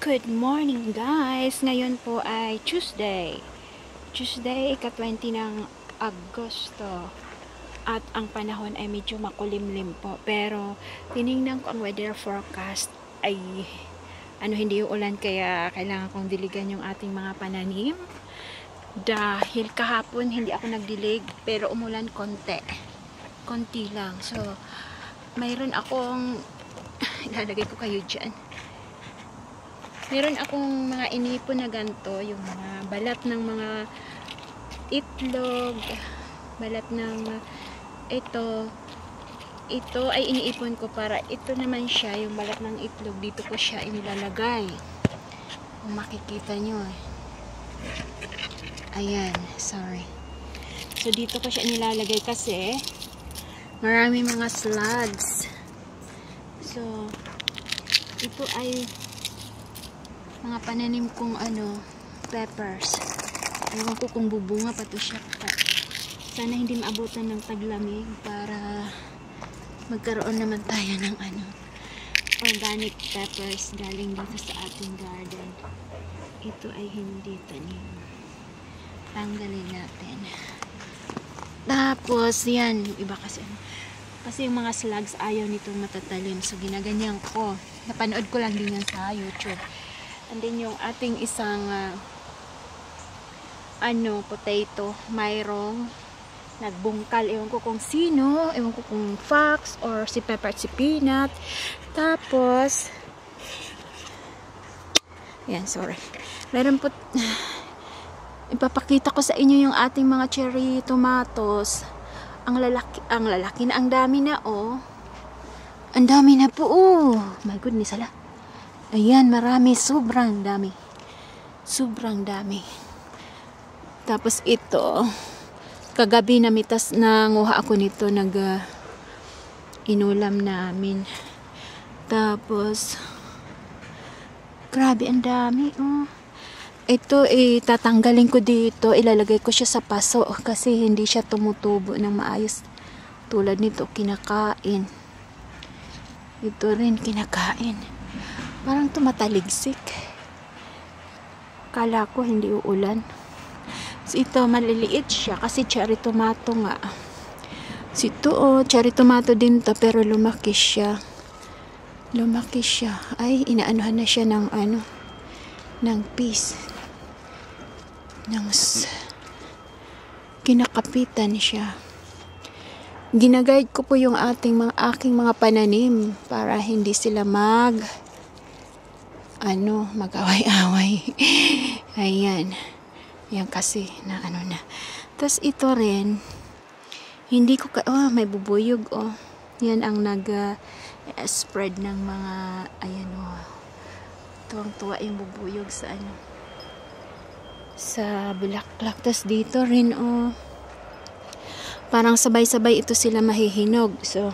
Good morning guys! Ngayon po ay Tuesday, ika-20 ng Agosto. At ang panahon ay medyo makulimlim po. Pero tiningnan ko ang weather forecast ay hindi uulan, kaya kailangan kong diligan yung ating mga pananim. Dahil kahapon hindi ako nagdilig pero umulan konti lang. So mayroon akong ilalagay ko kayo dyan. Meron akong mga inipon na ganito, yung mga balat ng mga itlog, balat ng ito ay iniipon ko para ito naman siya, yung balat ng itlog, dito ko siya inilalagay. Kung makikita nyo. Ayan, sorry. So dito ko siya inilalagay kasi marami mga slugs. So ito ay mga pananim kong peppers. Ewan ko kung bubunga pa to siya. Sana hindi maabutan ng taglamig para magkaroon naman tayo ng organic peppers galing dito sa ating garden. Ito ay hindi tanim. Tanggalin natin. Tapos yan, yung iba kasi yung mga slugs ayaw nitong matatalim. So ginaganyan ko. Napanood ko lang din yan sa YouTube. And then yung ating isang potato, mayroong nagbungkal, ewan ko kung sino, ewan ko kung Fox or si Pepper at si Peanut. Tapos yan, sorry. Meron po ipapakita ko sa inyo yung ating mga cherry tomatoes. Ang lalaki na, ang dami na ang dami na po. My goodness, hala. Ayan, marami. Sobrang dami. Sobrang dami. Tapos ito, kagabi nanguha ako nito, inulam namin. Tapos, grabe, ang dami. Ito, tatanggalin ko dito. Ilalagay ko siya sa paso kasi hindi siya tumutubo ng maayos. Tulad nito, kinakain. Ito rin, kinakain. Parang tumataligsik. Kala ko hindi uulan. So ito, maliliit siya kasi cherry tomato nga. So ito, cherry tomato din to, pero lumaki siya. Lumaki siya. Ay, inaanuhan na siya ng ng piece. Kinakapitan siya. Ginaguide ko po yung aking mga pananim para hindi sila mag-away-away. Ayan. Yan kasi na na. Tapos ito rin, hindi ko may bubuyog Yan ang nag-spread ng mga tuwang-tuwa yung bubuyog sa bulaklak. Tapos dito rin parang sabay-sabay ito sila mahihinog. So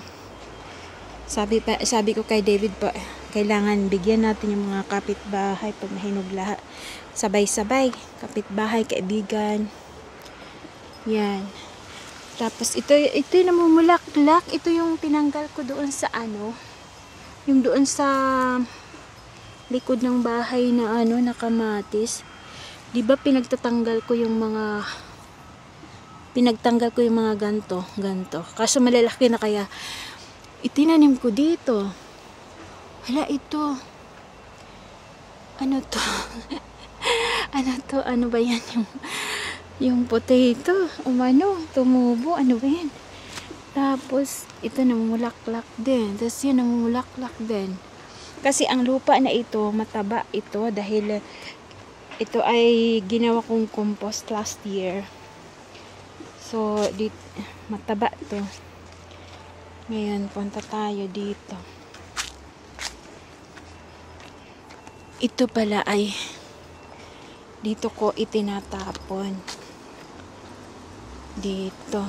sabi ko kay David po, kailangan bigyan natin yung mga kapitbahay pag nahinog lahat. Sabay-sabay, kapitbahay, kaibigan. Yan. Tapos ito namumulaklak. Ito yung tinanggal ko doon sa yung doon sa likod ng bahay na na kamatis. 'Di ba pinagtanggal ko yung mga ganto. Kaso malalaki na, kaya itinanim ko dito. Hala, ito. Ano to? Ano ba yan? Yung potato. Tumubo. Ano ba yan? Tapos, ito namumulaklak din. Tapos yan, namumulaklak din. Kasi ang lupa na ito, mataba ito dahil ito ay ginawa kong compost last year. So, mataba to. Ngayon, punta tayo dito. Ito pala ay dito ko itinatapon. Dito.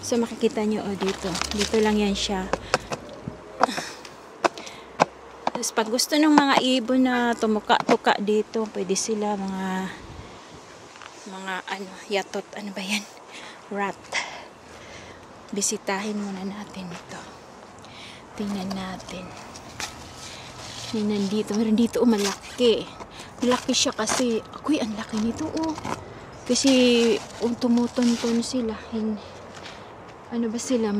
So, makikita nyo dito. Dito lang yan siya. Tapos, pag gusto ng mga ibon na tumuka-tuka dito, pwede sila mga yatot. Ano ba yan? Rat. Bisitahin muna natin ito. Tingnan natin. Yan, nandito. Meron dito, oh, malaki. Malaki siya kasi, ako'y ang laki nito, oh. Kasi, tumutunton sila. Ano ba sila,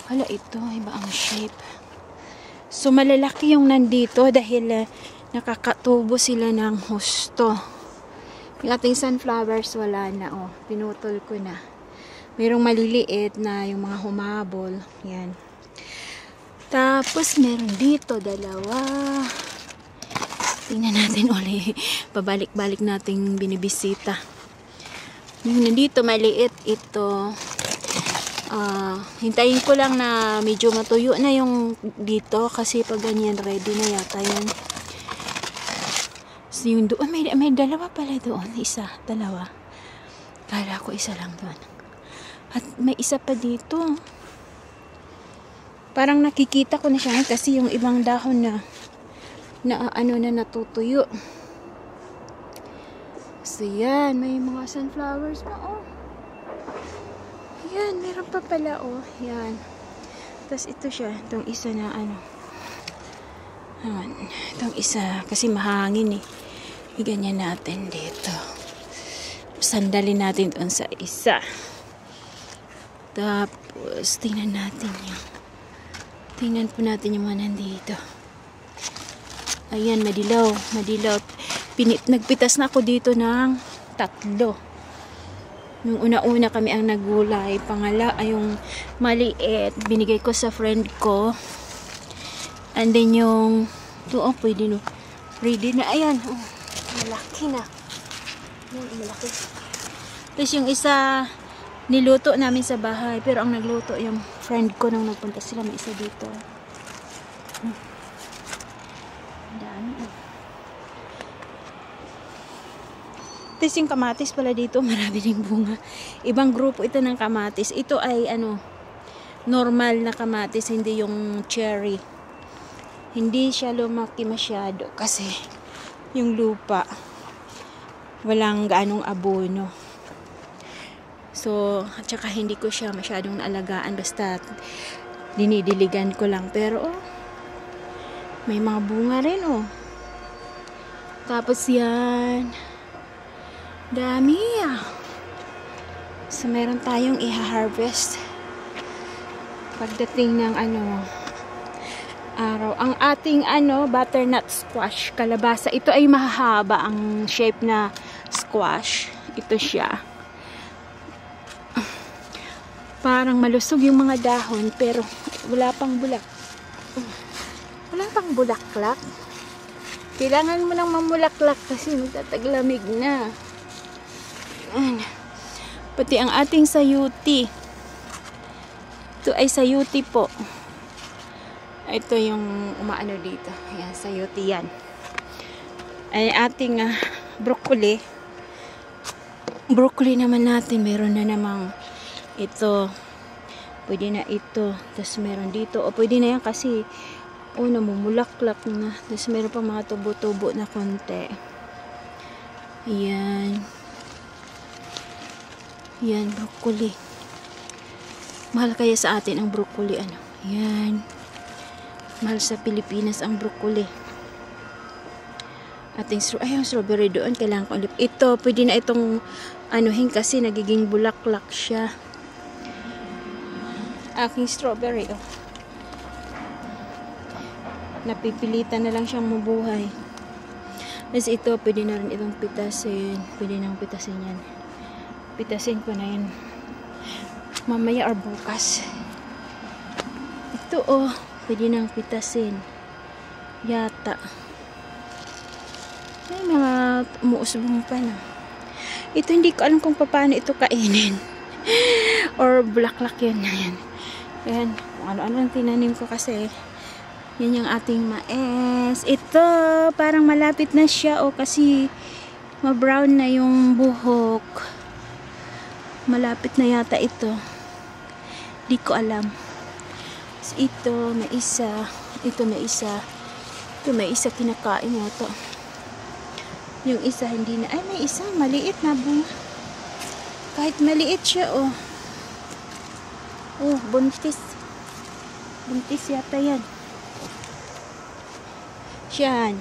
hala, ito, iba ang shape. So, malalaki yung nandito dahil nakakatubo sila ng husto. Yung ating sunflowers, wala na, oh. Pinutol ko na. Merong maliliit na yung mga humabol. Yan. Tapos, meron dito, dalawa. Tingnan natin ulit. Pabalik-balik nating binibisita. Yung nandito, maliit ito. Hintayin ko lang na medyo matuyo na yung dito. Kasi pag ganyan, ready na yata yan. So, yung doon, may dalawa pala doon. Isa, dalawa. Kala ko isa lang doon. At may isa pa dito. Parang nakikita ko na siya kasi yung ibang dahon na natutuyo. So yan, may mga sunflowers pa, oh. Yan, meron pa pala, oh. Yan. Tapos ito siya, itong isa na itong isa, kasi mahangin eh. Iganyan natin dito. Sandalin natin doon sa isa. Tapos, tingnan natin yung tingnan po natin yung mga nandito. Ayan, madilaw. Nagpitas na ako dito ng 3. Yung una-una kami ang nagulay. Yung maliit, binigay ko sa friend ko. And then yung pwede no. Ready na. Ayan. Oh, malaki na. Malaki. Tapos yung isa, niluto namin sa bahay. Pero ang nagluto yung friend ko nung nagpunta sila. May isa dito. Dami. Tapos yung kamatis pala dito. Marami ding bunga. Ibang grupo ito ng kamatis. Ito ay normal na kamatis. Hindi yung cherry. Hindi siya lumaki masyado. Kasi yung lupa walang gaanong abono. So, at saka hindi ko siya masyadong naalagaan. Basta dinidiligan ko lang. Pero, may mga bunga rin, oh. Tapos yan. Dami, ah. So, meron tayong i-harvest. Pagdating ng araw. Ang ating butternut squash, kalabasa. Ito ay mahahaba ang shape na squash. Ito siya. Parang malusog yung mga dahon pero wala pang bulak. Wala pang bulaklak. Kailangan mo nang mamulaklak kasi magtataglamig na. Ayan. Pati ang ating sayuti. Ito ay sayuti po. Ito yung umaano dito. Ayan, sayuti yan. Ay ating broccoli. Broccoli naman natin. Meron na namang ito. Pwede na ito. Tapos meron dito. O pwede na yan kasi namumulaklak na. Tapos meron pa mga tubo-tubo na konti. Ayan. Ayan, broccoli. Mahal kaya sa atin ang broccoli. Ayan. Mahal sa Pilipinas ang broccoli. Ating strawberry doon. Kailangan ko ulit. Ito, pwede na itong kasi nagiging bulaklak siya. Aking strawberry, oh. Napipilitan na lang siyang mabuhay. Tapos ito, pwede na rin itong pitasin. Pwede nang pitasin yan. Pitasin ko na yan. Mamaya or bukas. Ito, oh. Pwede nang pitasin. Yata. May mga umuusbong pa na. Ito, hindi ko alam kung paano ito kainin. Or bulaklak yan na yan. Ayan, kung ano-ano ang tinanim ko kasi. Yan yung ating mais. Ito, parang malapit na siya kasi ma-brown na yung buhok. Malapit na yata ito. Di ko alam. Ito, may isa. Ito, may isa. Ito, may isa kinakain mo ito. Yung isa, hindi na. Ay, may isa. Maliit na bunga. Kahit maliit siya, oh. Oh, buntis. Buntis yata yan. Yan.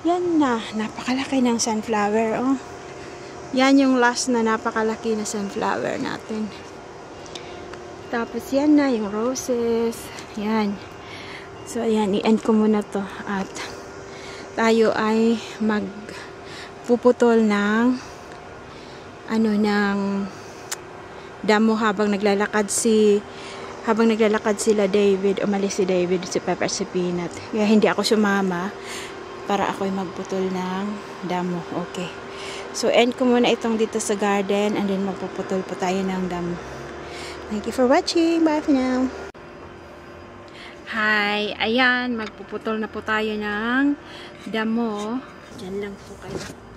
Yan na. Napakalaki ng sunflower, oh. Yan yung last na napakalaki na sunflower natin. Tapos yan na yung roses. Yan. So, ayan. I-end ko muna to. At tayo ay magpuputol ng ng damo habang naglalakad sila David. Umalis si David, si Pepper, si Peanut. Kaya hindi ako sumama para ako'y magputol ng damo. Okay. So, end ko muna itong dito sa garden and then magpuputol po tayo ng damo. Thank you for watching. Bye for now. Hi. Ayan, magpuputol na po tayo ng damo. Diyan lang po kayo.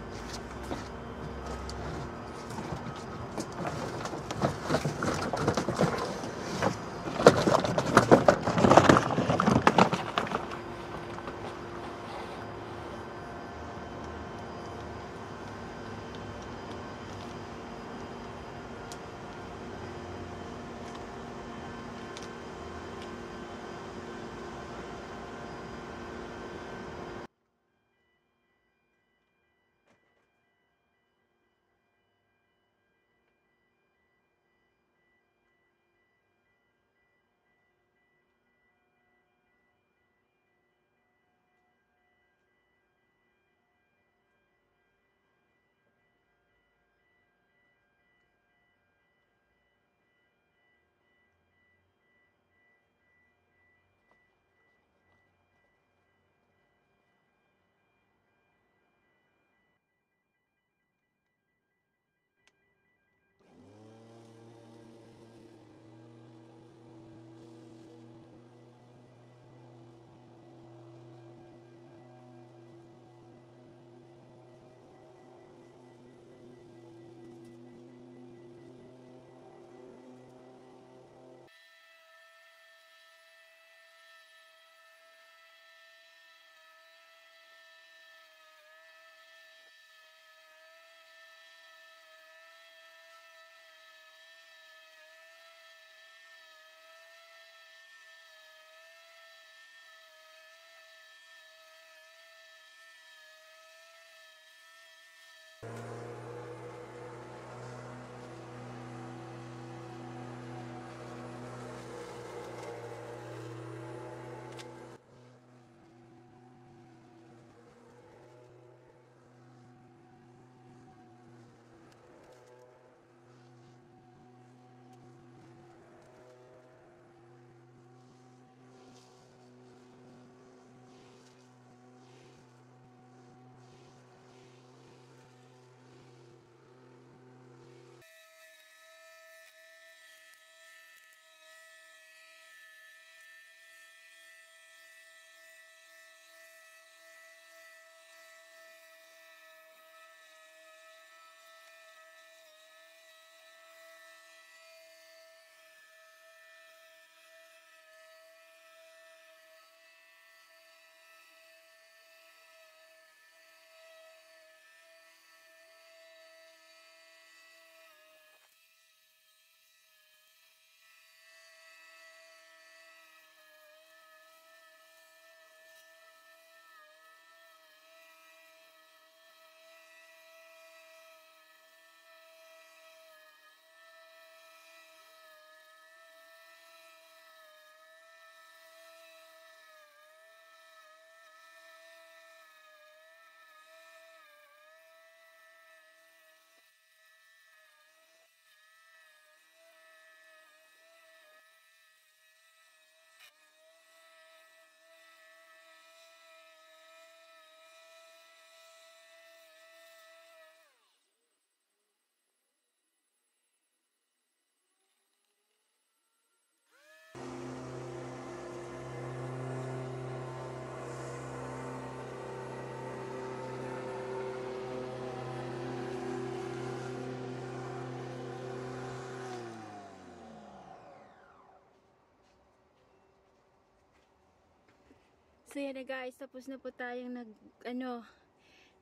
So yan na guys, tapos na po tayong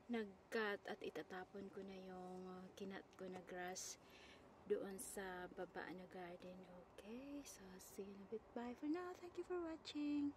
nag-cut at itatapon ko na yung kinat ko na grass doon sa baba na garden. Okay, so see you in a bit. Bye for now. Thank you for watching.